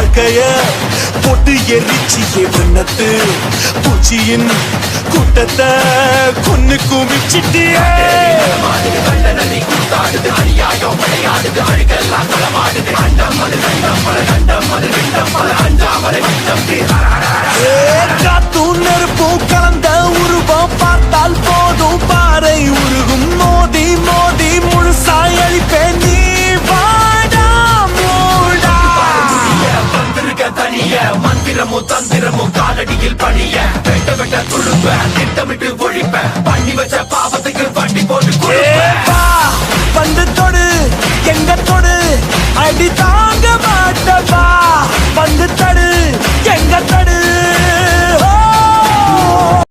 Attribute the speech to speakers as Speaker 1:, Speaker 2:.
Speaker 1: வாழ்க்கைய போட்டு எரிச்சியே வண்ணத்து பூச்சியின் கூட்டத்தை கொன்னு குமிச்சிட்டியே. காத்தும் நெருப்பும் கலந்த உருவம் பார்த்தால் போதும் பாறை உருகும். மோதி மோதி முழுசாய் அழிப்பேன் நீ வாடா மூடா.
Speaker 2: வந்திருக்க தனிய மந்திரமும் தந்திரமும் காலடியில் பணிய வெட்ட வெட்ட துழுப்ப திட்டமிட்டு ஒழிப்ப பண்ணி வச்ச பாவத்துக்கு வண்டி போட்டு
Speaker 1: வந்து தொடு எங்க தொடு அடி தாங்க மாட்டவா வந்து